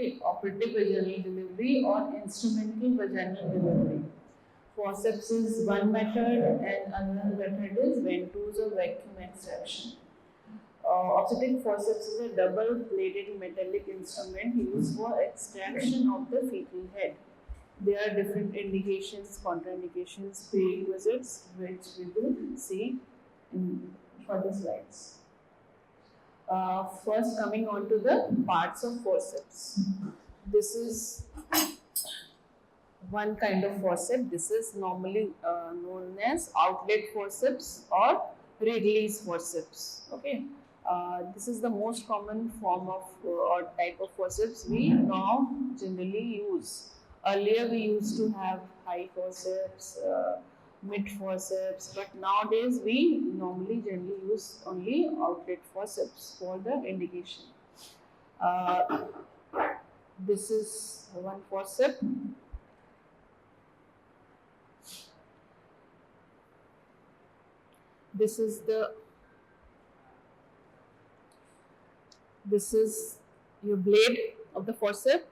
Okay, operative vaginal delivery or instrumental vaginal delivery. Forceps is one method and another method is ventouse or vacuum extraction. Obstetric forceps is a double-bladed metallic instrument used for extraction of the fetal head. There are different indications, contraindications, prerequisites, which we will see in further slides. First, coming on to the parts of forceps. This is one kind of forceps. This is normally known as outlet forceps or release forceps. Okay. This is the most common form of or type of forceps we now generally use. Earlier we used to have high forceps, mid forceps, but nowadays we normally generally use only outlet forceps for the indication. Uh, this is one forceps. This is your blade of the forceps.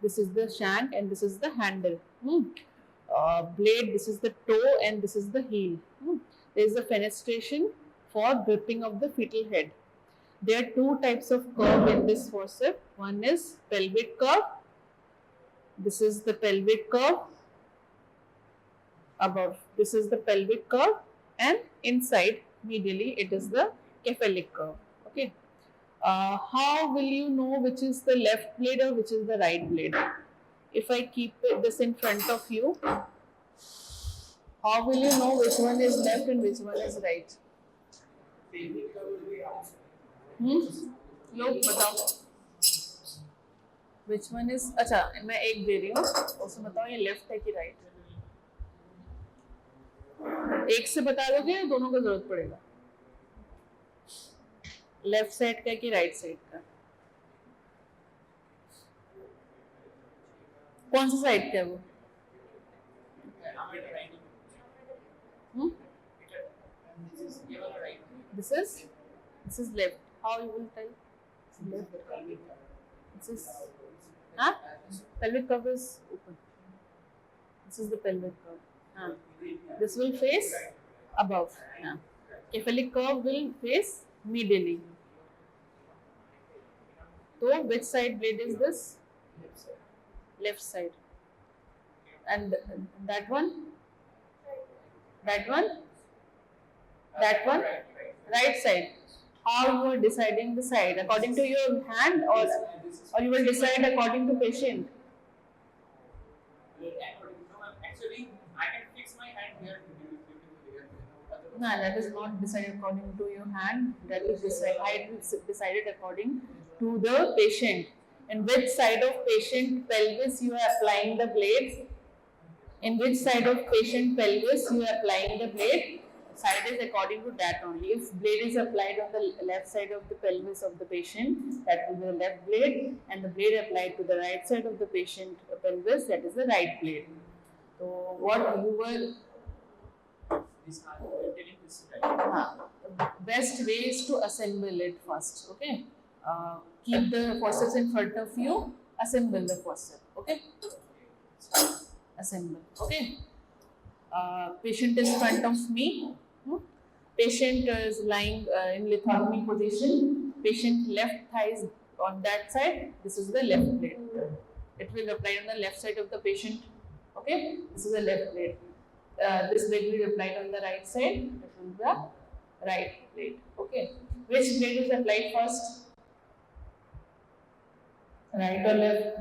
This is the shank and this is the handle. Blade, this is the toe and this is the heel. There is a fenestration for gripping of the fetal head. There are two types of curve in this forceps. One is pelvic curve. This is the pelvic curve above. This is the pelvic curve, and inside medially it is the cephalic curve. Okay. How will you know which is the left blade or which is the right blade? If I keep this in front of you, how will you know which one is left and which one is right? लो बताओ which one is, अच्छा मैं एक दे रही हूँ, उसमें बताओ ये left है कि राइट? एक से बता दोगे या दोनों का जरूरत पड़ेगा? लेफ्ट साइड का कि राइट साइड का? कौन सा साइड का है वो? This is left. How you will tell? Left. This is pelvic curve is open. This is the pelvic curve. This will face above. Cephalic curve will face medially. So which side blade is this? Left side. And that one? That one? That one? Right side. How you are deciding the side? According to your hand or you will decide according to patient? Actually, I can fix my hand here. No, that is not decided according to your hand. That is decided according to the patient. In which side of patient pelvis you are applying the blade? In which side of patient pelvis you are applying the blade? Side is according to that only. If blade is applied on the left side of the pelvis of the patient, that will be the left blade, and the blade applied to the right side of the patient pelvis, that is the right blade. So what you were best way is to assemble it first. Okay, keep the forceps in front of you. Assemble the forceps. Okay, assemble. Okay. Patient is in front of me. Patient is lying in lithotomy position. Patient left thigh is on that side. This is the left blade. It will apply on the left side of the patient. Okay, this is the left blade. This blade will be applied on the right side. It will be the right blade. Okay, which blade is applied first? Right or left?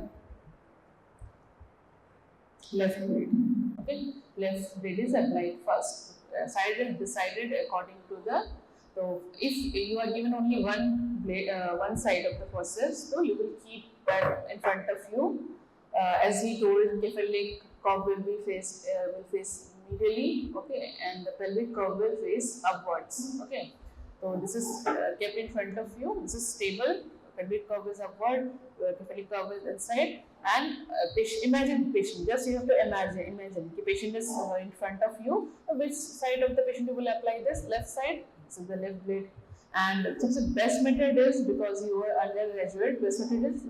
Left blade. Okay, left blade is applied first. Side is decided according to the. So if you are given only one blade, one side of the forceps, so you will keep that in front of you. As he told, cephalic curve will face medially, okay, and the pelvic curve will face upwards. Okay, so this is kept in front of you. This is stable. Pelvic curve is upward, cephalic curve is inside, and imagine patient. Just you have to imagine the patient is in front of you. Which side of the patient you will apply this? Left side. This is the left blade. And since the best method is, because you are undergraduate, best method is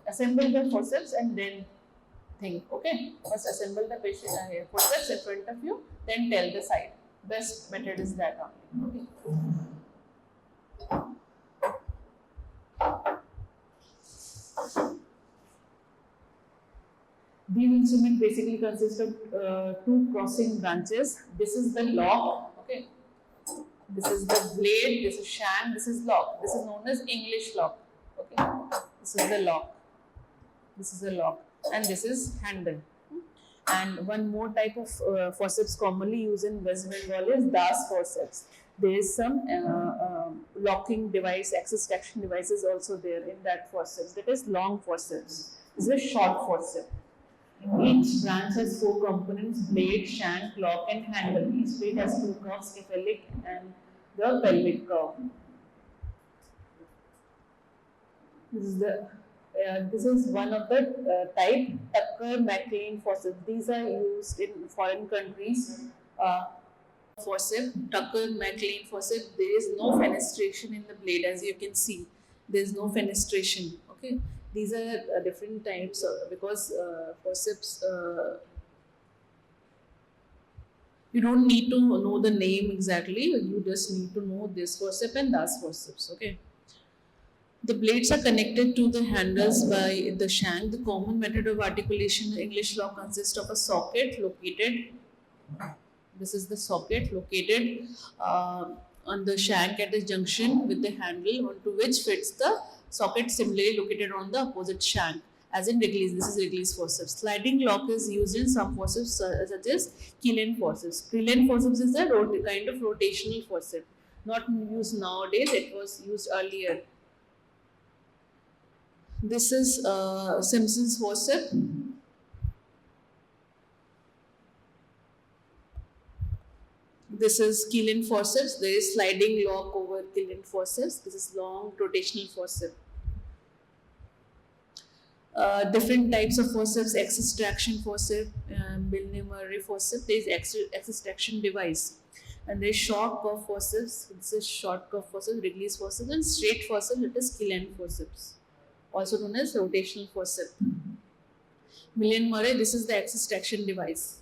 assemble the forceps and then think. Okay, first assemble the forceps in front of you, then tell the side. Best method is that only. Okay. These instruments basically consist of two crossing branches. This is the lock. Okay. This is the blade. This is shank. This is lock. This is known as English lock. Okay. This is the lock. This is the lock, and this is handle. And one more type of forceps commonly used in West Bengal is Das forceps. There is some locking device, access traction devices also there in that forceps. That is long forceps. This is a short forceps. Each branch has four components: blade, shank, lock, and handle. Each blade has two curves, cephalic and the pelvic curve. This is one of the type Tucker-McLean forceps. These are used in foreign countries. Forceps, Tucker-McLean forceps. There is no fenestration in the blade, as you can see. There is no fenestration. Okay. These are different types because forceps, you don't need to know the name exactly, you just need to know this forceps and that forceps. Okay. The blades are connected to the handles by the shank. The common method of articulation in English lock consists of a socket located. This is the socket located on the shank at the junction with the handle onto which fits the socket similarly located on the opposite shank, as in Wrigley's. This is Wrigley's forceps. Sliding lock is used in some forceps such as Killen forceps. Killen forceps is a kind of rotational forceps, not used nowadays. It was used earlier. This is Simpson's forceps. This is Killen forceps. There is sliding lock over Killen forceps. This is long rotational forceps. Different types of forceps: access traction forceps, Milne-Murray forceps. There is access traction device, and there is short curve forceps. This is short curve forceps, Wrigley's forceps, and straight forceps. It is Killen forceps, also known as rotational forceps. Milne-Murray. This is the access traction device.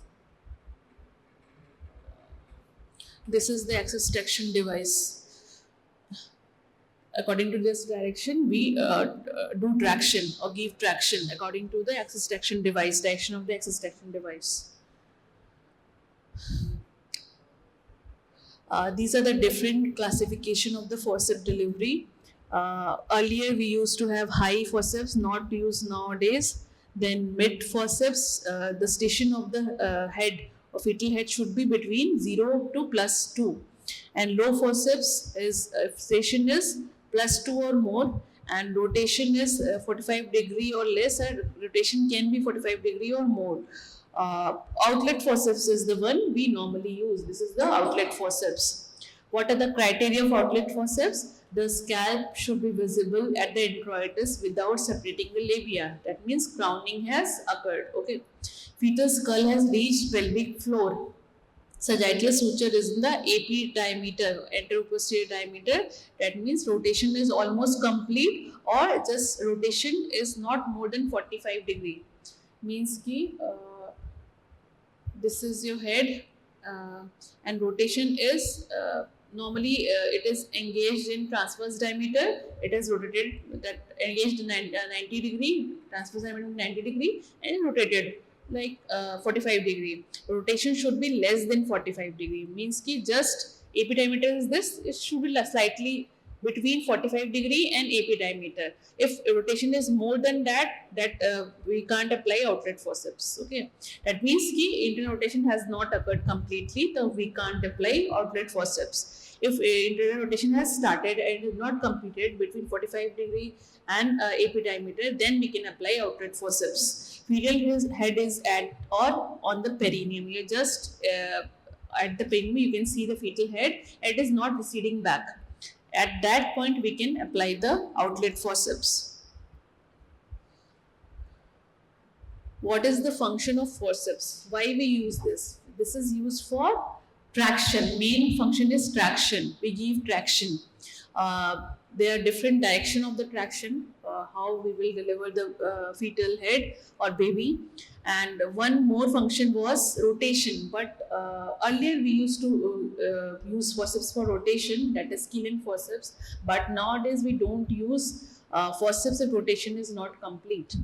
This is the access traction device. According to this direction, we do traction or give traction according to the access traction device, direction of the access traction device. These are the different classification of the forceps delivery. Earlier we used to have high forceps, not used nowadays. Then mid forceps, the station of the head or fetal head should be between 0 to +2, and low forceps is station is +2 or more, and rotation is 45 degree or less, and rotation can be 45 degree or more. Outlet forceps is the one we normally use. This is the outlet forceps. What are the criteria of outlet forceps? The scalp should be visible at the introitus without separating the labia. That means crowning has occurred. Okay. Fetal skull has reached pelvic floor. Sagittal suture is in the AP diameter, anteroposterior diameter. That means rotation is almost complete, or just rotation is not more than 45 degree. Means ki this is your head, and rotation is normally it is engaged in transverse diameter. It is rotated, that engaged in 90 degree, transverse diameter 90 degree, and rotated like 45 degree. Rotation should be less than 45 degree. Means ki just AP diameter is this, it should be slightly between 45 degree and AP diameter. If rotation is more than that, we can't apply outlet forceps. Okay, that means ki internal rotation has not occurred completely, so we can't apply outlet forceps. If internal rotation has started and is not completed between 45 degree and AP diameter, then we can apply outlet forceps. Fetal head is at or on the perineum. You just at the perineum you can see the fetal head. It is not receding back. At that point, we can apply the outlet forceps. What is the function of forceps? Why we use this? This is used for traction. Main function is traction. We give traction. There are different direction of the traction, how we will deliver the fetal head or baby. And one more function was rotation, but earlier we used to use forceps for rotation, that is Killen forceps, but nowadays we don't use forceps if rotation is not complete,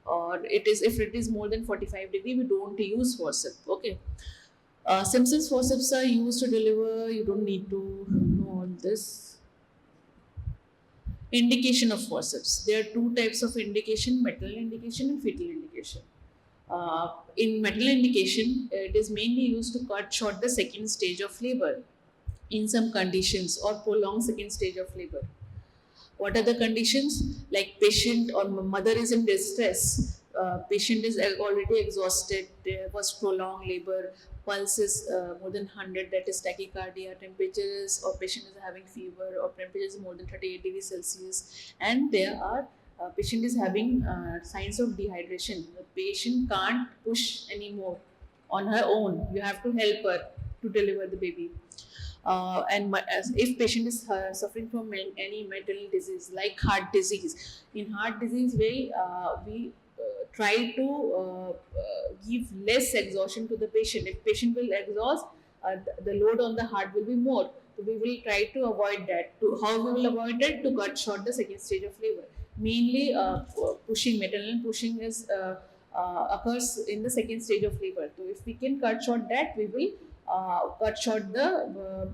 or it is, if it is more than 45 degree, we don't use forceps. Okay. Simpson's forceps are used to deliver, you don't need to know all this. Indication of forceps. There are two types of indication: maternal indication and fetal indication. In maternal indication, it is mainly used to cut short the second stage of labor in some conditions, or prolong second stage of labor. What are the conditions? Like patient or mother is in distress, patient is already exhausted, there was prolonged labor, pulse is more than 100, that is tachycardia, temperatures, or patient is having fever, or temperature is more than 38 degrees Celsius, and there are patient is having signs of dehydration. The patient can't push anymore on her own. You have to help her to deliver the baby. As if patient is suffering from any maternal disease like heart disease, in heart disease we try to give less exhaustion to the patient. If patient will exhaust, the load on the heart will be more, so we will try to avoid that. To how we will avoid that? To cut short the second stage of labor. Mainly pushing, maternal pushing is occurs in the second stage of labor, so if we can cut short that, we will cut short the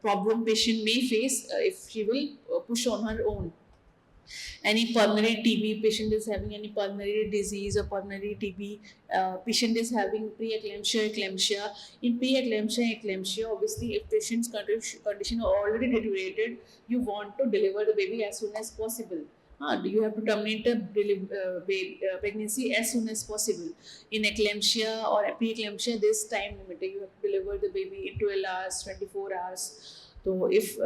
problem patient may face if she will push on her own. Any pulmonary TB, patient is having any pulmonary disease or pulmonary TB, patient is having preeclampsia, eclampsia. In preeclampsia, eclampsia, obviously, if patient's condition are already deteriorated, you want to deliver the baby as soon as possible. You have to terminate the pregnancy as soon as possible. In eclampsia or preeclampsia, this time limit. You have to deliver the baby in 12 hours, 24 hours. So if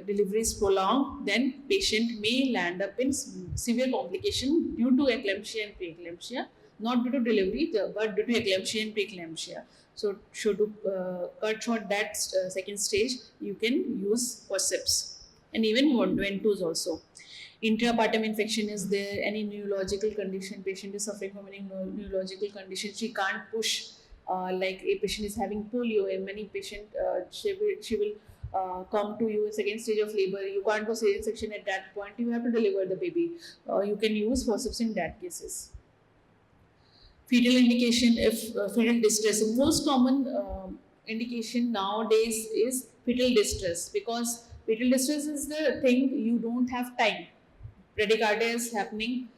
delivery is prolonged, then patient may land up in severe complication due to eclampsia and preeclampsia, not due to delivery, but due to eclampsia and preeclampsia. So, should cut short that second stage, you can use forceps, and even ventouse also. Intrapartum infection is there. Any neurological condition, patient is suffering from any neurological condition, she can't push. Like a patient is having polio, and many patient she will come to you in second stage of labor. You can't go cesarean section at that point. You have to deliver the baby. You can use forceps in that cases. Fetal indication, if fetal distress, the most common indication nowadays is fetal distress, because fetal distress is the thing you don't have time. Bradycardia is happening.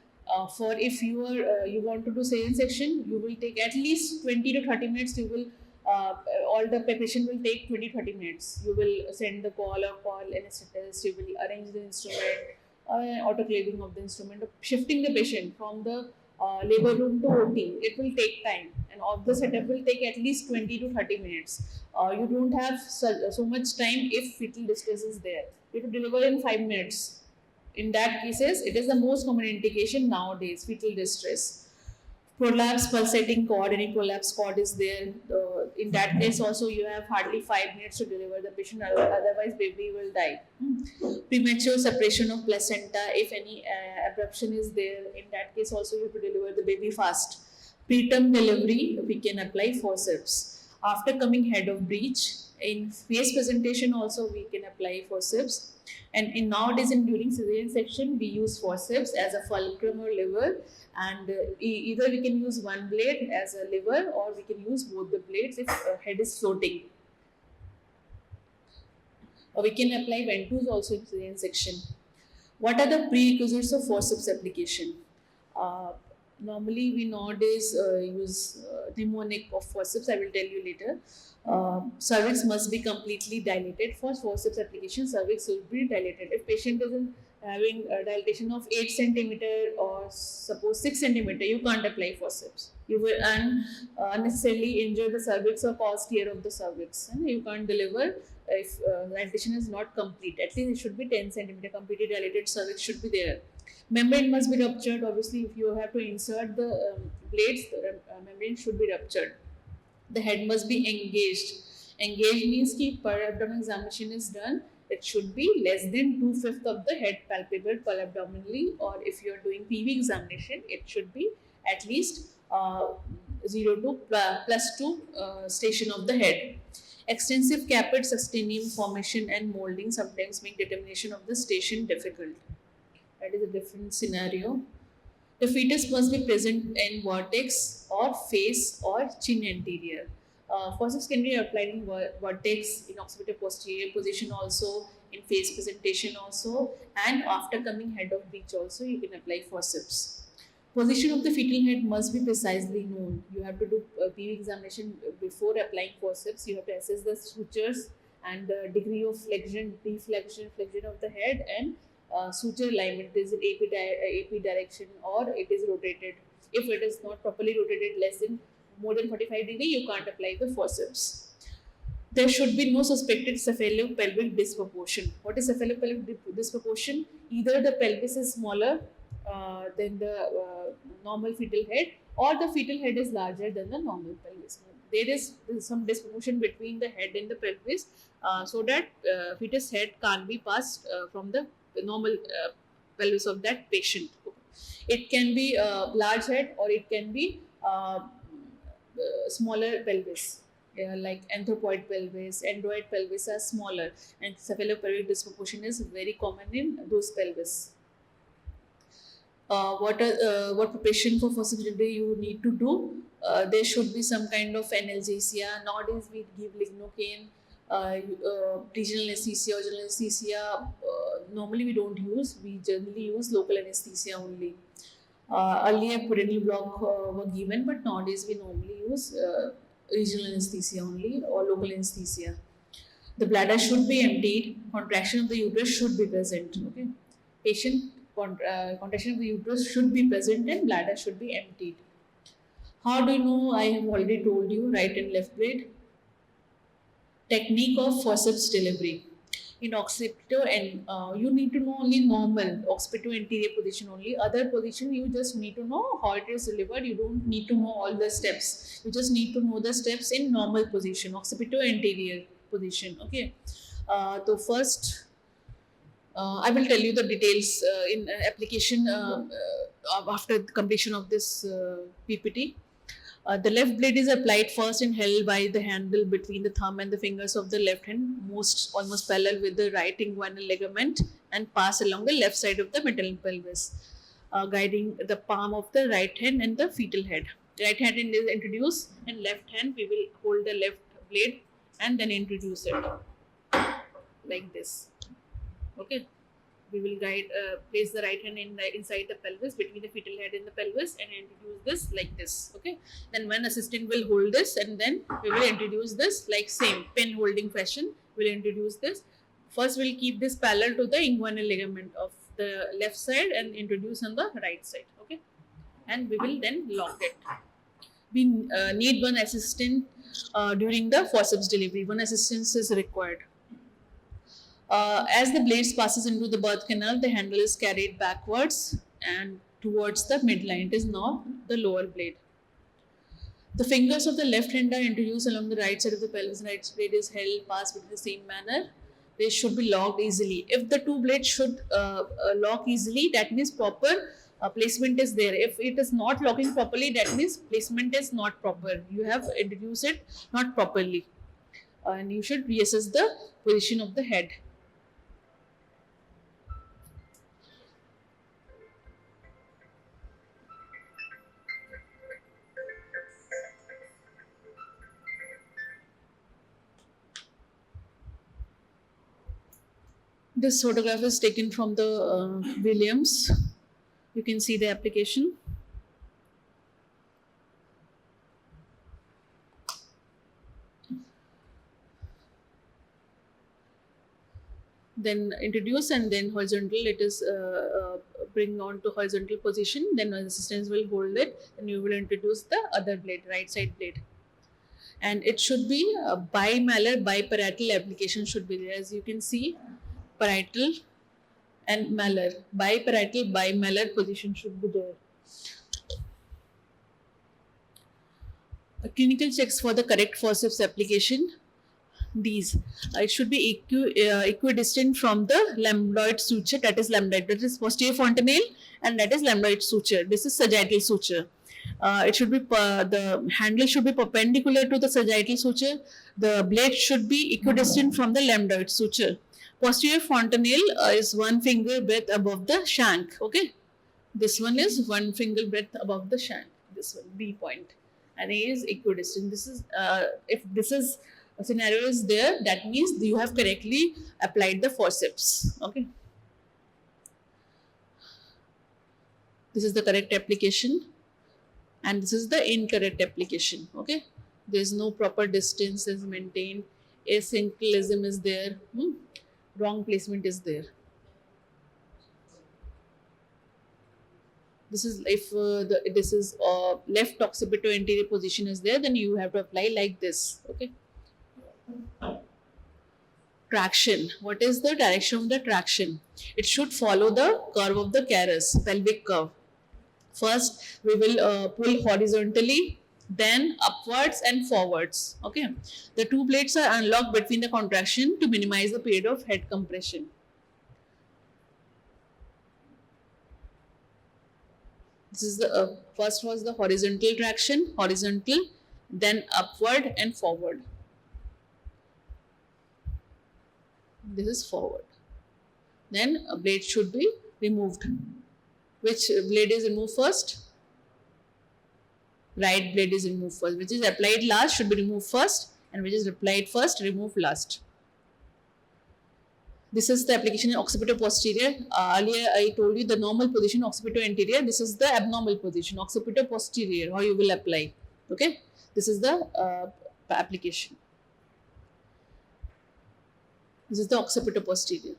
For if you are you want to do cesarean section, you will take at least 20 to 30 minutes. You will all the preparation will take 20-30 minutes. You will send the call or call anesthetist. You will arrange the instrument, autoclaving of the instrument, shifting the patient from the labor room to OT. It will take time, and all the setup will take at least 20 to 30 minutes. You don't have so much time if fetal distress is there. You have to deliver in 5 minutes. In that cases, it is the most common indication nowadays, fetal distress. Prolapse pulsating cord, any prolapse cord is there. In that case also, you have hardly 5 minutes to deliver the patient, otherwise baby will die. Premature separation of placenta, if any abruption is there, in that case also you have to deliver the baby fast. Preterm delivery, we can apply forceps. After coming head of breech, in face presentation also we can apply forceps. And in nowadays, in during cesarean section, we use forceps as a fulcrum or lever, and either we can use one blade as a lever, or we can use both the blades if head is floating. Or we can apply ventouse also in cesarean section. What are the prerequisites of forceps application? Normally, we nowadays use mnemonic of forceps. I will tell you later. Cervix must be completely dilated. For forceps application, cervix will be dilated. If patient is having a dilatation of 8 centimeter or suppose 6 centimeter, you can't apply forceps. You will unnecessarily injure the cervix or cause tear of the cervix, and you can't deliver if dilatation is not complete. At least it should be 10 centimeter. Completely dilated cervix should be there. Membrane must be ruptured. Obviously, if you have to insert the blades, the membrane should be ruptured. The head must be engaged. Engaged means that per abdomen examination is done, it should be less than 2/5 of the head palpable abdominally, or if you are doing PV examination, it should be at least 0 to +2 station of the head. Extensive caput sustenium formation and molding sometimes make determination of the station difficult. That is a different scenario. The fetus must be present in vertex or face or chin anterior. Forceps can be applied in vertex, in occipital posterior position also, in face presentation also, and after coming head of breech also you can apply forceps. Position of the fetal head must be precisely known. You have to do PV examination before applying forceps. You have to assess the sutures and the degree of flexion, deflexion, flexion of the head, and suture alignment. Is it AP direction or it is rotated? If it is not properly rotated, more than 45 degree, you can't apply the forceps. There should be no suspected cephalopelvic disproportion. What is cephalopelvic disproportion? Either the pelvis is smaller than the normal fetal head, or the fetal head is larger than the normal pelvis. There is some disproportion between the head and the pelvis, so that fetus head can't be passed from the normal pelvis of that patient. It can be large head or it can be smaller pelvis. Like anthropoid pelvis, android pelvis are smaller, and cephalopelvic disproportion is very common in those pelvis. What preparation for forceps delivery you need to do? There should be some kind of analgesia. Nowadays we give lignocaine, regional anesthesia or general anesthesia. Normally we don't use. We generally use local anesthesia only. Earlier parental block were given, but nowadays we normally use regional anesthesia only or local anesthesia. The bladder should be emptied. Contraction of the uterus should be present. Okay, patient contraction of the uterus should be present and bladder should be emptied. How do you know? I have already told you, right and left blade. Technique of forceps delivery. In occipito, and you need to know only normal occipito anterior position only. Other position you just need to know how it is delivered. You don't need to know all the steps. You just need to know the steps in normal position, occipito anterior position. Okay. So first, I will tell you the details in application after the completion of this PPT. The left blade is applied first and held by the handle between the thumb and the fingers of the left hand, almost parallel with the right inguinal ligament, and pass along the left side of the maternal pelvis, guiding the palm of the right hand and the fetal head. Right hand is introduced, and left hand we will hold the left blade and then introduce it like this. Okay. We will place the right hand inside the pelvis, between the fetal head and the pelvis, and introduce this like this. Okay. Then one assistant will hold this, and then we will introduce this like same pen holding fashion. We'll introduce this. First, we'll keep this parallel to the inguinal ligament of the left side and introduce on the right side. Okay. And we will then lock it. We need one assistant during the forceps delivery. One assistance is required. As the blades passes into the birth canal, the handle is carried backwards and towards the midline. It is now the lower blade. The fingers of the left hand are introduced along the right side of the pelvis. Right blade is held, passed in the same manner. They should be locked easily. If the two blades should lock easily, that means proper placement is there. If it is not locking properly, that means placement is not proper. You have introduced it not properly. And you should reassess the position of the head. This photograph is taken from the Williams. You can see the application. Then introduce and then horizontal. It is bring on to horizontal position. Then assistants will hold it, and you will introduce the other blade, right side blade. And it should be a bimalar, biparietal application should be there. As you can see, parietal and malar. Biparietal, bimalar position should be there. Clinical checks for the correct forceps application. these. It should be equidistant from the lambdoid suture, that is lambdoid, that is posterior fontanelle, and that is lambdoid suture. This is sagittal suture. It should be the handle should be perpendicular to the sagittal suture. The blade should be equidistant from the lambdoid suture. Posterior fontanelle is 1 finger breadth above the shank. Okay, this one is 1 finger breadth above the shank. This one, B point, and A is equidistant. This is if this is a scenario is there, that means you have correctly applied the forceps. Okay, this is the correct application, and this is the incorrect application. Okay, there is no proper distance is maintained. Asynclism is there. Wrong placement is there. This is if this is left occipital anterior position is there, then you have to apply like this. Okay. Traction. What is the direction of the traction? It should follow the curve of the Caras, pelvic curve. First, we will pull horizontally, then upwards and forwards. Okay. The two blades are unlocked between the contraction to minimize the period of head compression. This is the first was the horizontal traction, horizontal, then upward and forward. This is forward. Then a blade should be removed. Which blade is removed first? Right blade is removed first. Which is applied last should be removed first, and which is applied first, removed last. This is the application in occipital posterior. Earlier I told you the normal position occipital anterior. This is the abnormal position occipital posterior, how you will apply. Okay, this is the application. This is the occipital posterior.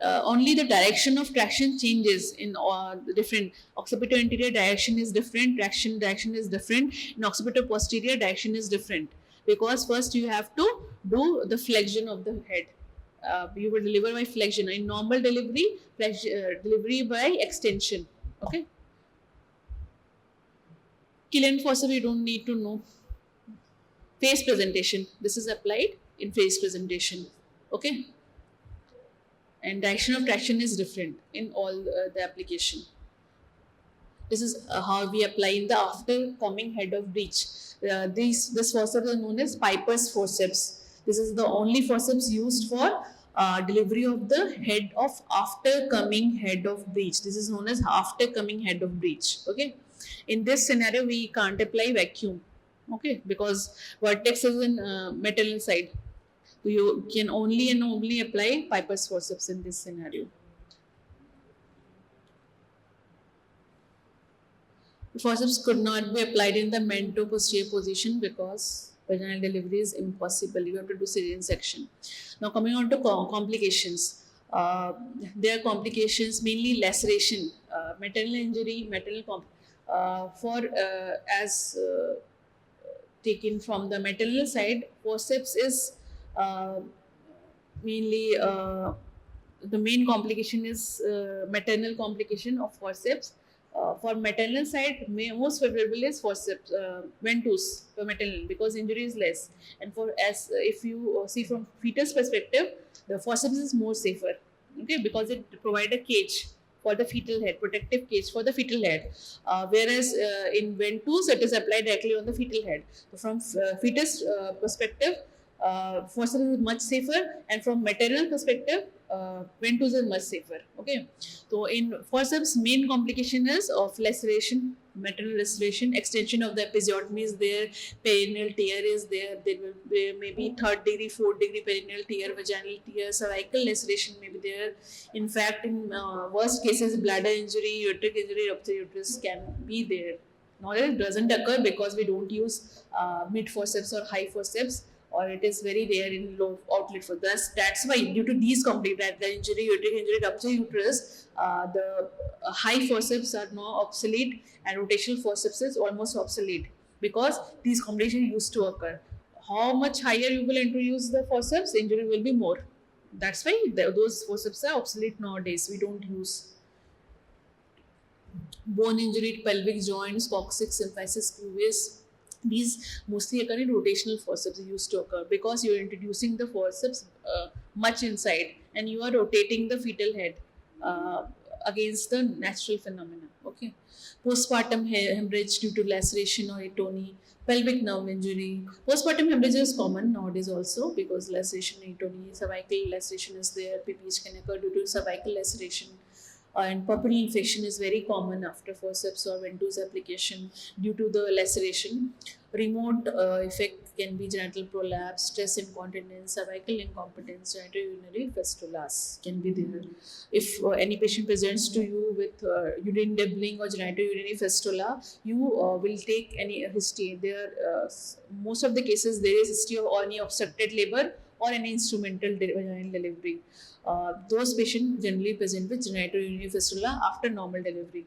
Only the direction of traction changes in the different. Occipital anterior direction is different, traction direction is different. In occipital posterior direction is different, because first you have to do the flexion of the head. You will deliver by flexion. In normal delivery, delivery by extension. Okay. Killian forceps you don't need to know. Face presentation. This is applied in face presentation. Okay. And direction of traction is different in all the application. This is how we apply in the after coming head of breech. This forceps are known as Piper's forceps. This is the only forceps used for delivery of the head of after coming head of breech. This is known as after coming head of breech. Okay. In this scenario, we can't apply vacuum. Okay, because vertex is in maternal side. So you can only and only apply Piper's forceps in this scenario. The forceps could not be applied in the mento-posterior position because vaginal delivery is impossible. You have to do cesarean section. Now coming on to complications. There are complications, mainly laceration, maternal injury, taken from the maternal side, forceps is mainly the main complication is maternal complication of forceps. For maternal side, most favorable is forceps, ventouse for maternal, because injury is less. And for if you see from fetus perspective, the forceps is more safer. Okay, because it provides a cage for the fetal head, protective cage for the fetal head. Whereas in ventouse, it is applied directly on the fetal head. So from fetus perspective, forceps is much safer, and from maternal perspective, ventouse is much safer. Okay, so in forceps, main complication is of laceration, maternal laceration, extension of the episiotomy is there, perineal tear is there. There may be 3rd degree, 4th degree perineal tear, vaginal tear, cervical laceration may be there. In fact, in worst cases, bladder injury, uteric injury, rupture uterus can be there. Now it doesn't occur because we don't use mid forceps or high forceps, or it is very rare in low outlet for this. That's why, due to these complications, the injury, uteric injury, rupture uterus, the high forceps are now obsolete, and rotational forceps is almost obsolete because these complications used to occur. How much higher you will introduce the forceps, injury will be more. That's why those forceps are obsolete nowadays. We don't use. Bone injury, pelvic joints, coccyx, symphysis, pubis. These mostly occur in rotational forceps used to occur because you are introducing the forceps much inside and you are rotating the fetal head uh, against the natural phenomena. Okay. Postpartum hemorrhage due to laceration or atony, pelvic nerve injury. Postpartum hemorrhage is common nowadays also because laceration, atony, cervical laceration is there. PPH can occur due to cervical laceration. And pulmonary infection is very common after forceps or ventouse application due to the laceration. Remote effect can be genital prolapse, stress incontinence, cervical incompetence, genitourinary fistulas can be there. If any patient presents to you with urine doubling or genitourinary fistula, you will take any history. There, most of the cases there is history of any obstructed labor or any instrumental vaginal delivery. Those patients generally present with genitourinary fistula after normal delivery.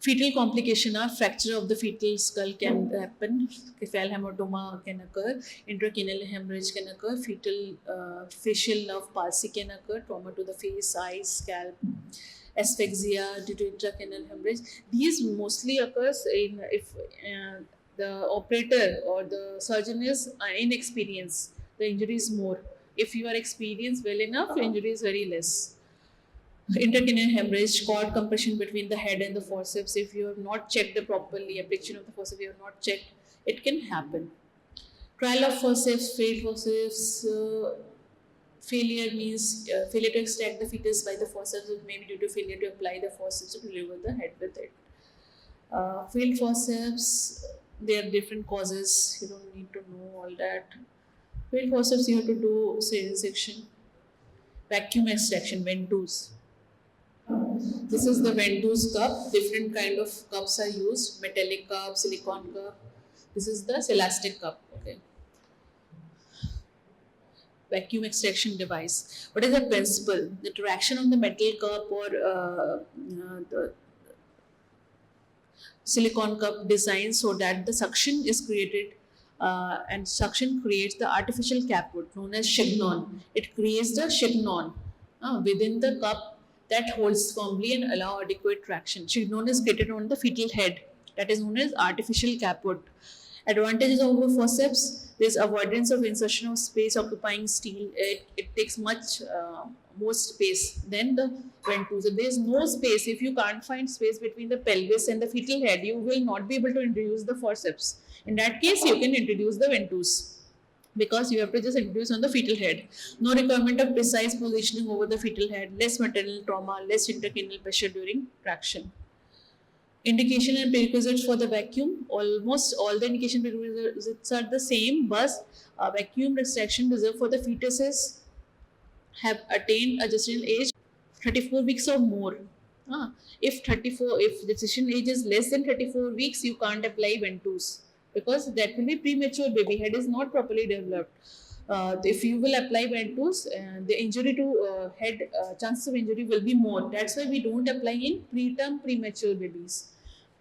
Fetal complication are fracture of the fetal skull can happen, cephal hematoma can occur, intracranial hemorrhage can occur, fetal facial nerve palsy can occur, trauma to the face, eyes, scalp, asphyxia due to intracranial hemorrhage. These mostly occurs in if the operator or the surgeon is inexperienced, the injury is more. If you are experienced well enough, injury is very less. Intracranial hemorrhage, cord compression between the head and the forceps. If you have not checked the properly, application of the forceps, you have not checked, it can happen. Trial of forceps, failed forceps. Failure means failure to extract the fetus by the forceps, it may be due to failure to apply the forceps to deliver the head with it. Failed forceps, there are different causes. You don't need to know all that. Failed forceps, you have to do cesarean section, vacuum extraction, ventouse. This is the ventouse cup. Different kind of cups are used. Metallic cup, silicone cup. This is the Celastic cup. Okay. Vacuum extraction device. What is the principle? The traction on the metal cup or the silicone cup designed so that the suction is created and suction creates the artificial caput known as chignon. It creates the chignon within the cup that holds firmly and allow adequate traction. Chignon is created on the fetal head, that is known as artificial caput. Advantages over forceps: there's avoidance of insertion of space occupying steel. It takes much more space than the ventouse. If there's no space, if you can't find space between the pelvis and the fetal head, you will not be able to introduce the forceps. In that case, you can introduce the ventouse because you have to just introduce on the fetal head. No requirement of precise positioning over the fetal head, less maternal trauma, less intracranial pressure during traction. Indication and prerequisites for the vacuum. Almost all the indication prerequisites are the same, but vacuum extraction reserved for the fetuses have attained a gestational age 34 weeks or more. If the gestation age is less than 34 weeks, you can't apply ventouse because that will be premature baby. Head is not properly developed. If you will apply ventouse, the injury to head chances of injury will be more. That's why we don't apply in preterm premature babies.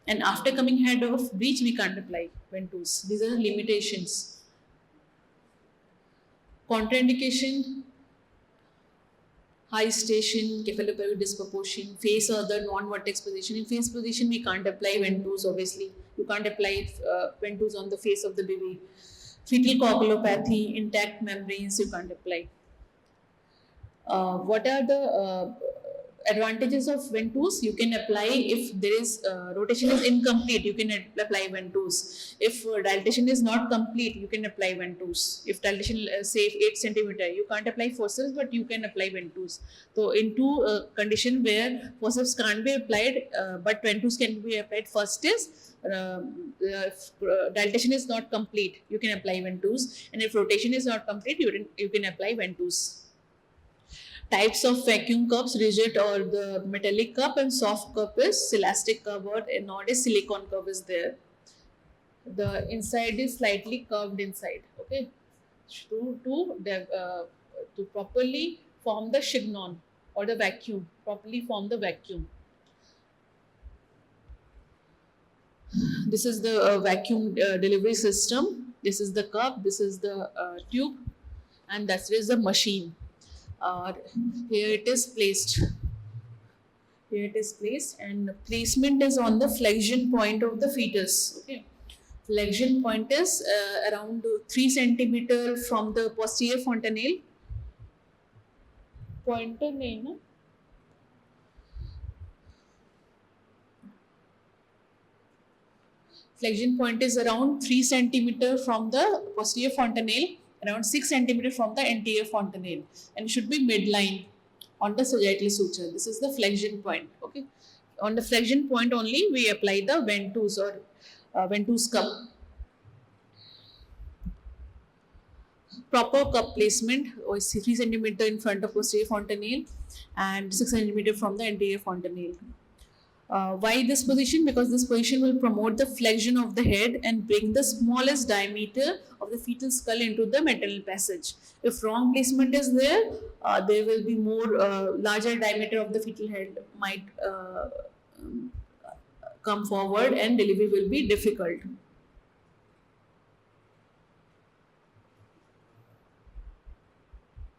And after coming head of breech, we can't apply ventouse. These are the limitations. Contraindication: high station, cephalopelvic disproportion, face or the non-vertex position. In face position, we can't apply ventouse, obviously. You can't apply ventouse on the face of the baby. Fetal coagulopathy, intact membranes, you can't apply. What are the advantages of ventouse? You can apply if there is rotation is incomplete, you can apply ventouse. If dilatation is not complete, you can apply ventouse. If dilatation say 8 centimeter, you can't apply forceps, but you can apply ventouse. So in two condition where forceps can't be applied, but ventouse can be applied, first is if dilatation is not complete, you can apply ventouse, and if rotation is not complete, you can apply ventouse. Types of vacuum cups: rigid or the metallic cup, and soft cup is Celastic cup, or nowadays silicone cup is there. The inside is slightly curved inside. Okay, to properly form the chignon or the vacuum, properly form the vacuum. This is the vacuum delivery system. This is the cup. This is the tube, and that is the machine. Here it is placed. Here it is placed, and placement is on the flexion point of the fetus. Okay, Flexion point is around 3 centimeter from the posterior fontanelle. Pointer नहीं ना? Flexion point is around 3 centimeter from the posterior fontanelle, around 6 centimeter from the anterior fontanelle, and should be midline on the sagittal suture. This is the flexion point. Okay, on the flexion point only we apply the ventouse or ventouse cup. Proper cup placement is 3 centimeter in front of posterior fontanelle and 6 centimeter from the anterior fontanelle. Why this position? Because this position will promote the flexion of the head and bring the smallest diameter of the fetal skull into the maternal passage. If wrong placement is there, there will be more larger diameter of the fetal head might come forward and delivery will be difficult.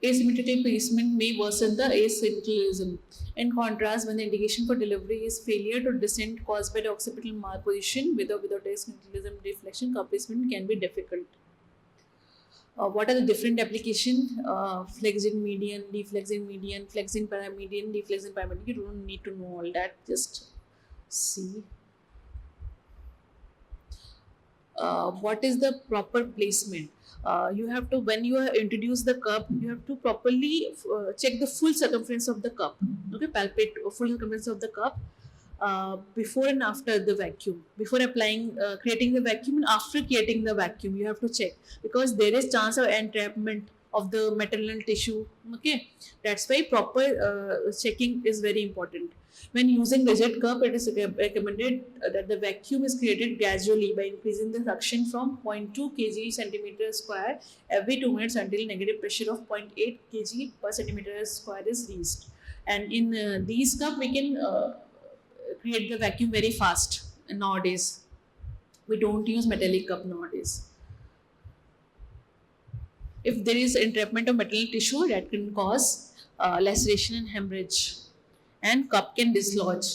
Asymmetrical placement may worsen the asynchronism. In contrast, when the indication for delivery is failure to descend caused by the occipital malposition with or without asynchronism deflection, cup placement can be difficult. What are the different applications? Flexing median, flexing paramedian, deflexing paramedian. You don't need to know all that. Just see. What is the proper placement? You have to, when you introduce the cup, you have to properly check the full circumference of the cup. Okay, palpate full circumference of the cup before and after the vacuum. Before applying, creating the vacuum, and after creating the vacuum, you have to check, because there is chance of entrapment of the maternal tissue. Okay, that's why proper checking is very important. When using rigid cup, it is recommended that the vacuum is created gradually by increasing the suction from 0.2 kg centimeter square every 2 minutes until negative pressure of 0.8 kg per centimeter square is reached. And in these cup, we can create the vacuum very fast nowadays. We don't use metallic cup nowadays. If there is entrapment of maternal tissue, that can cause laceration and hemorrhage, and cup can dislodge.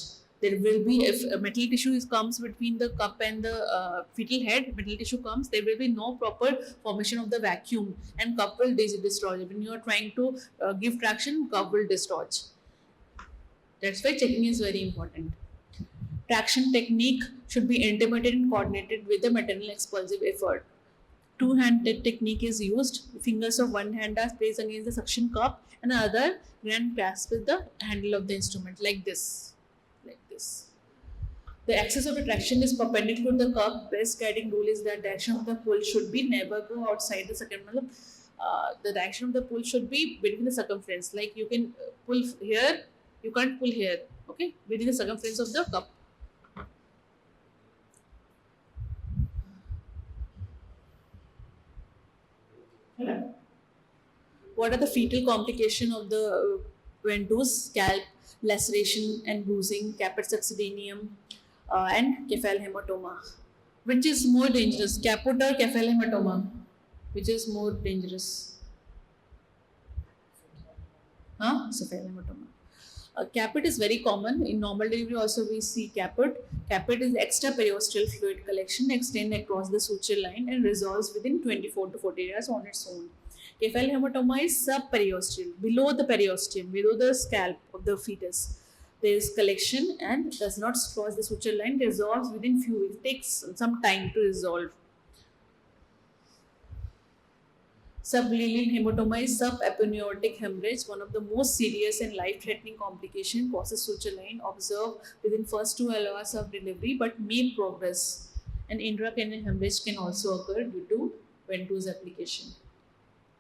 There will be, if maternal tissue comes between the cup and the fetal head, maternal tissue comes, there will be no proper formation of the vacuum, and cup will dislodge. When you are trying to give traction, cup will dislodge. That's why checking is very important. Traction technique should be intermittent and coordinated with the maternal expulsive effort. Two-handed technique is used. Fingers of one hand are placed against the suction cup and the other hand grasp with the handle of the instrument like this. Like this. The axis of attraction is perpendicular to the cup. Best guiding rule is that direction of the pull should be never go outside the circumference. The direction of the pull should be between the circumference. Like you can pull here, you can't pull here. Okay, within the circumference of the cup. What are the fetal complications of the ventouse? Scalp laceration and bruising, caput succedaneum, and cephalhematoma. Which is more dangerous, caput or cephalhematoma? Which is more dangerous? Cephalhematoma. Caput is very common. In normal delivery also we see caput. Caput is extra periosteal fluid collection extend across the suture line and resolves within 24 to 40 hours on its own. Cephalhematoma is subperiosteal, below the periosteum, below the scalp of the fetus. There is collection and does not cross the suture line, resolves within few weeks. It takes some time to resolve. Sublilial hematoma is subamniotic hemorrhage, one of the most serious and life-threatening complications, crosses suture line, observed within first 12 hours of delivery, but may progress. An intracranial hemorrhage can also occur due to ventouse application.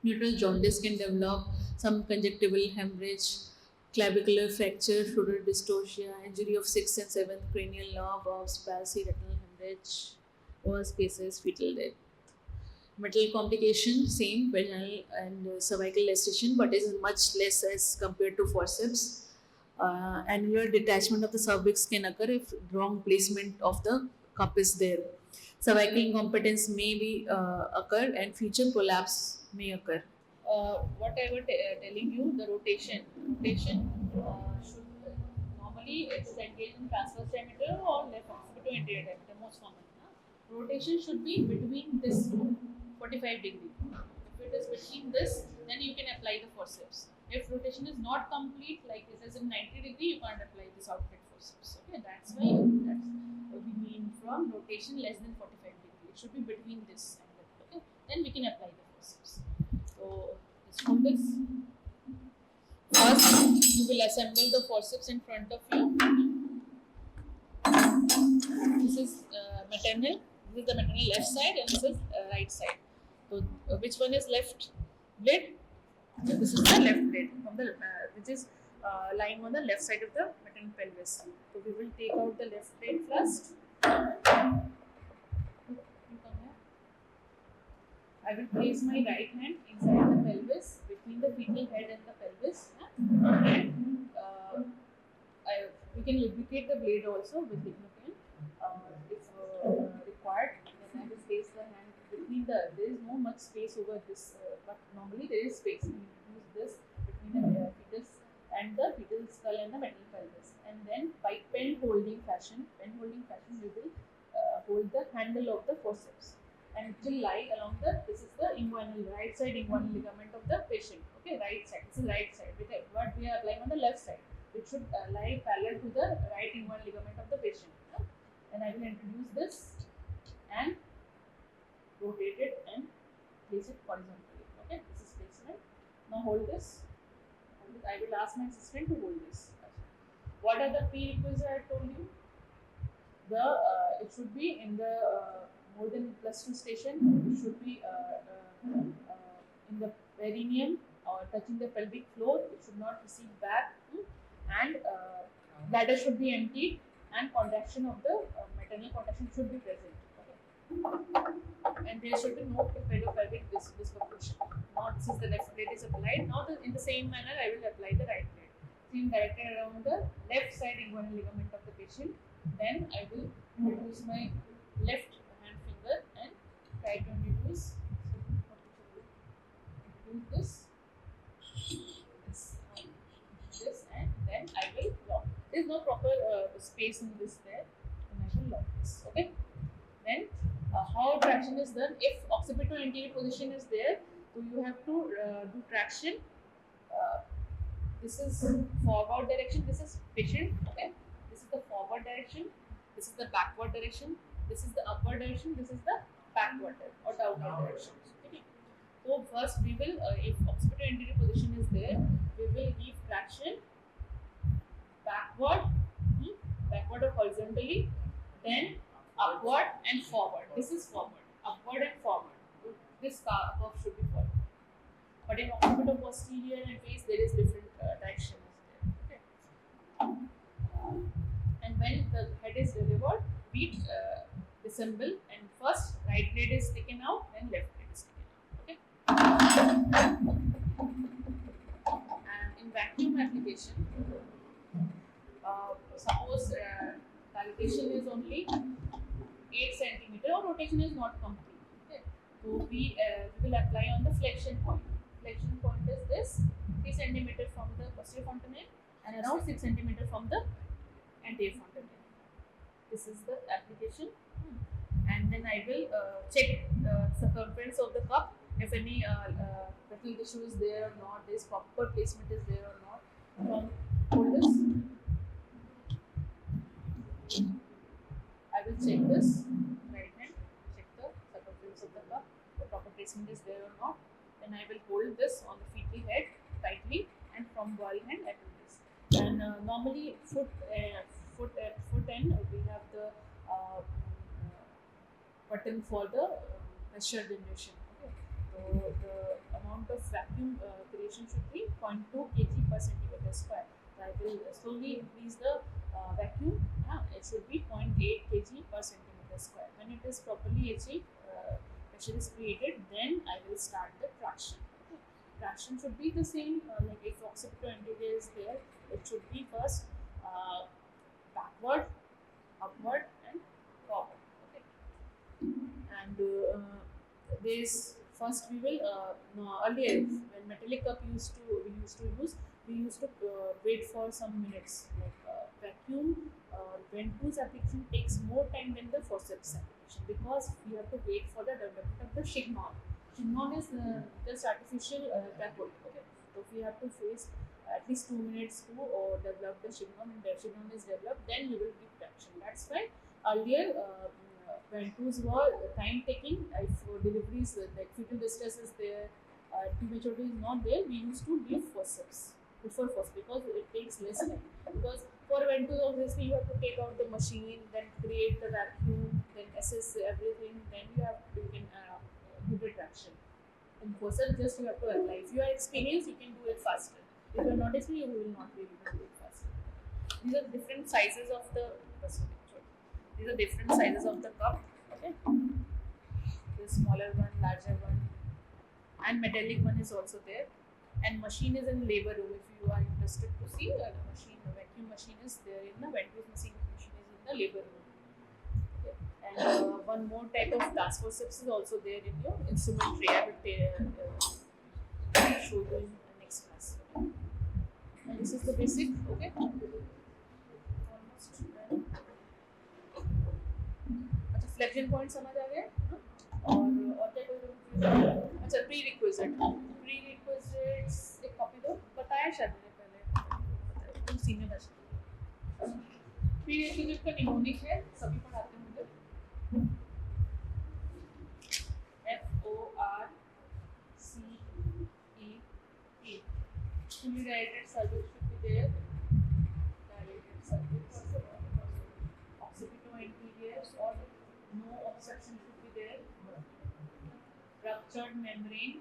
Neutral jaundice can develop, some conjunctival hemorrhage, clavicular fracture, fluid dystocia, injury of 6th and 7th cranial nerve, valves, palsy, retinal hemorrhage, worst cases, fetal death. Metal complication, same, vaginal and cervical laceration, but is much less as compared to forceps. Annular detachment of the cervix can occur if wrong placement of the cup is there. Cervical incompetence may be occur and feature prolapse may occur. What I was telling you, the rotation should normally it is engaged in transverse diameter or left occipital anterior diameter, most common. rotation should be between this 45 degree. If it is between this, then you can apply the forceps. If rotation is not complete, like it is in 90 degree, you can't apply this outlet forceps. Okay, that's why that's what we mean from rotation less than 45 degree. It should be between this and that. Okay, then we can apply the forceps. So let's hold this. First, you will assemble the forceps in front of you. This is maternal. This is the maternal left side, and this is right side. So, which one is left blade? This is the left blade from the which is lying on the left side of the maternal pelvis. So we will take out the left blade first. I will place my right hand inside the pelvis, between the fetal head and the pelvis, and we can lubricate the blade also with lubricant if required. Then I will place the hand between the. There is no much space over this, but normally there is space. We use this between the fetus and the fetal skull and the maternal pelvis, and then by pen holding fashion, we will hold the handle of the forceps, and it will lie along the. This is the inguinal right side inguinal ligament of the patient. Okay, right side. This is right side. But we are lying on the left side. It should lie parallel to the right inguinal ligament of the patient. And I will introduce this and rotate it and place it horizontally. Okay, this is placement. Now hold this. I will ask my assistant to hold this. What are the prerequisites I told you? The it should be in the more than +2 station. It should be in the perineum or touching the pelvic floor. It should not receive back, and bladder should be emptied, and contraction of the maternal contraction should be present. Okay. And there should be no pedopelvic disproportion. Now this is the left blade is applied. Now in the same manner I will apply the right blade. Same directed around the left side inguinal ligament of the patient. Then I will introduce my left hand finger and try to introduce this, and then I will lock. There is no proper space in this there, and I will lock this. Okay. Then how traction is done? If occipital anterior position is there, so you have to do traction. This is forward direction. This is patient. Okay. This is the forward direction. This is the backward direction. This is the upward direction. This is the backward or downward direction. Okay. So first we will, if occipital anterior position is there, we will give traction backward, backward or horizontally, then upward and forward. This is forward, upward and forward. This curve should be forward. But in occipital posterior and face, there is different directions there. Okay. And when the head is delivered, we disassemble, and first right blade is taken out, then left blade is taken out. Okay. And in vacuum application, suppose dilatation is only 8 centimeter or rotation is not complete. Okay. So we will apply on the flexion point. Flexion point is this 3 centimeter from the posterior fontanelle and around 6 centimeter from the anterior fontanelle. This is the application, and then I will check the circumference of the cup if any vessel tissue is there or not. This proper placement is there or not. From hold this. I will check this right hand, check the circumference of the cup, the proper placement is there or not. Then I will hold this on the fetal head tightly, and from ball hand I do this. And normally foot end we have the button for the pressure generation. Okay. So the amount of vacuum creation should be 0.2 kg per centimeter square. So I will slowly increase the vacuum. It should be 0.8 kg per centimeter square. When it is properly achieved, pressure is created, then I will start the traction. Okay. Traction should be the same, like if occipital anterior is there, it should be first backward, upward and forward. Okay. And this first we will earlier when metallic cup we used to wait for some minutes, like vacuum ventouse application takes more time than the forceps application. traction because we have to wait for the development of the chignon. Chignon is just artificial taproot. Okay, so we have to face at least 2 minutes to develop the chignon, and the chignon is developed, then we will give traction. That's why earlier Ventouse were time taking. If deliveries like fetal distress is there, prematurity is not there, we used to give forceps before forceps because it takes less time. Because for Ventouse, obviously, you have to take out the machine, then create the vacuum, then assess everything, then you can give the traction. In forceps, just you have to apply. If you are experienced, you can do it faster. If you are not experienced, you will not be able to do it faster. These are different sizes of the These are different sizes of the cup. Okay, the smaller one, larger one, and metallic one is also there. And machine is in labor room. If you are interested to see, the machine, the vacuum machine is there in the Ventouse machine is in the labor room. Okay. And one more type of glass forceps is also there in your instrument tray. I will show you in the next class. And this is the basic. Okay. Almost done. अच्छा flexion point समझ आ गया और क्या कोई अच्छा pre requisites एक copy दो बताया शायद मैंने पहले तुम सीनियर बैच प्री रिक्विजिट का निमोनिक है सभी पढ़ाते होंगे FORCEE fully dilated cervix should be there dilated cervix occipital anterior or no obstruction should be there ruptured membrane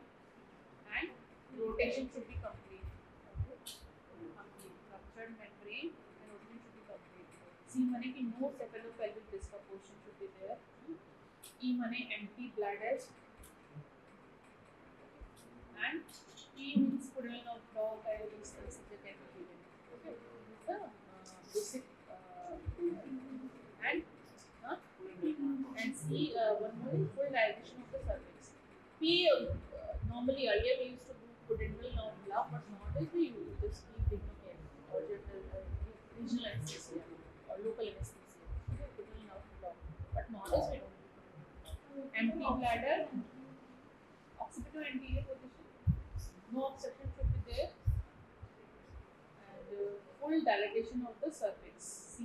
and rotation should be complete. Ruptured membrane and rotation should be complete. C माने कि no cephalopelvic disproportion should be there. E माने empty bladder and P means pudendal of dog aerobics is the type of event. Okay, this is the basic and C one more is full dilation of the cervix. P normally earlier we used to do pudendal nerve block, but nowadays we just keep Dignocaine or regional anesthesia or local anesthesia. Okay, pudendal nerve block, but nowadays we don't. Empty bladder, occipital anterior position, no obstruction should be there, and full dilatation of the cervix. C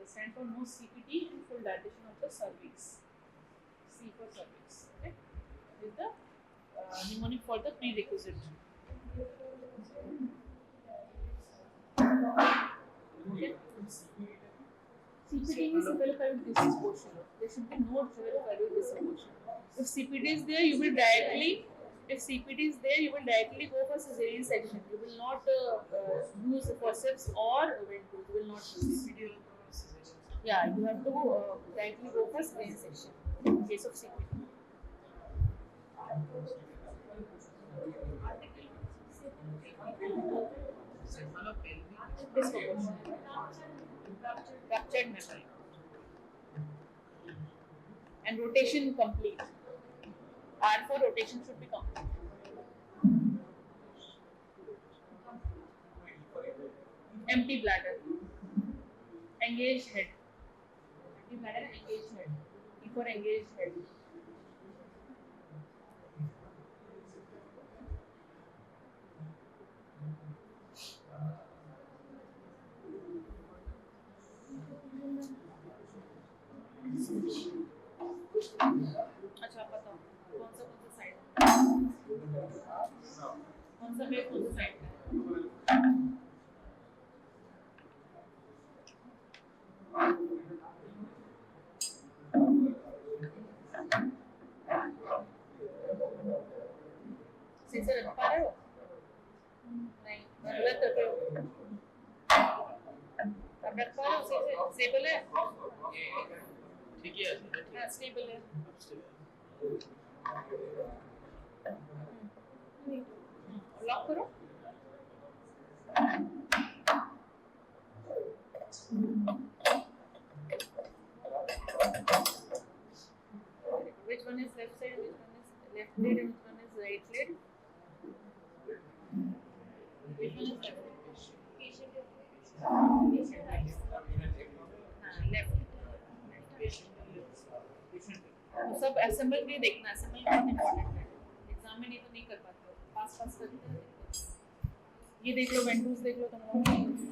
stands for no CPT and full dilatation of the cervix. C for cervix. Okay, this is the mnemonic for the prerequisite. Okay. CPT means cephalopelvic disproportion. There should be no cephalopelvic disproportion. If CPT is there, you will directly. If CPT is there, you will directly go for cesarean section. You will not use forceps or Ventouse. You will not use. Yeah, you have to directly go for cesarean section in case of CPT. Disproportion. Ruptured membrane. And rotation complete. R for rotation should be complete. Empty bladder. Engaged head. Empty bladder, engaged head. E for engaged head. अच्छा बताओ कौन सा side कौन सा wave कौन सा side sensor रख पा रहे हो नहीं गलत रख रहे हो अब रख पा रहे हो स्टेबल है ठीक है हाँ स्टेबल है लॉक करो which one is left side which one is left lid and which one is right lid which one is left left तो सब असेंबल भी देखना, असेंबल बहुत इंपॉर्टेंट है, एग्जाम में नहीं तो नहीं कर पाते हो, पास पास करते हो। ये देख लो, वेंटूस देख लो तुम लोग।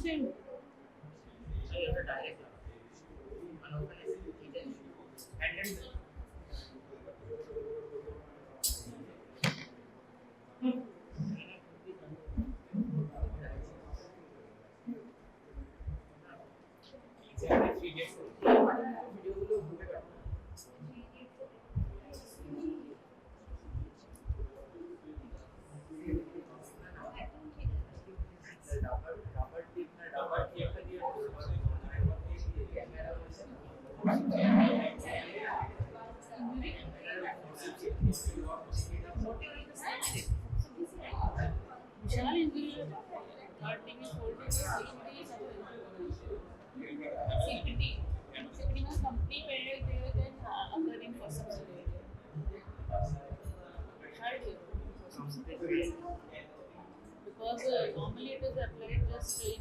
Same Vishal engineer third degree fourth degree CPT means company paid there then occurring for subsidy. Because normally it is applied just in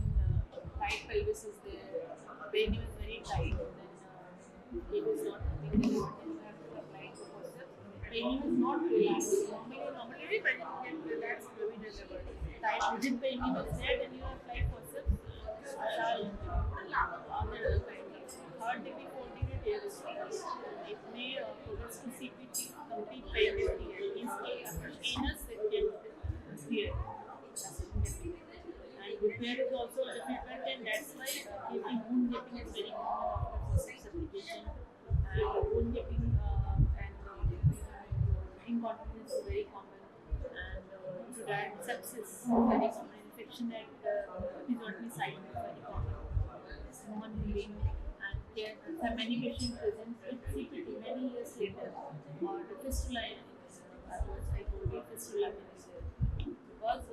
tight pelvis is there, venue is very tight, then it is not nothing there, then you have to apply for forceps. Venue is not relaxed. Normally venue can relax very delivered. Tight rigid venue is there, then you apply forceps. Third degree, fourth degree there is it may progress to CPT, complete pain means anus it can clear. And repair is also difficult, and that's why gaping, wound gaping is very common after forceps application, and wound gaping and incontinence is very common, and to that sepsis is very common, infection at episiotomy site is very common, non-healing, and there are many patients present with CPT many years later, or the fistula, I told you fistula.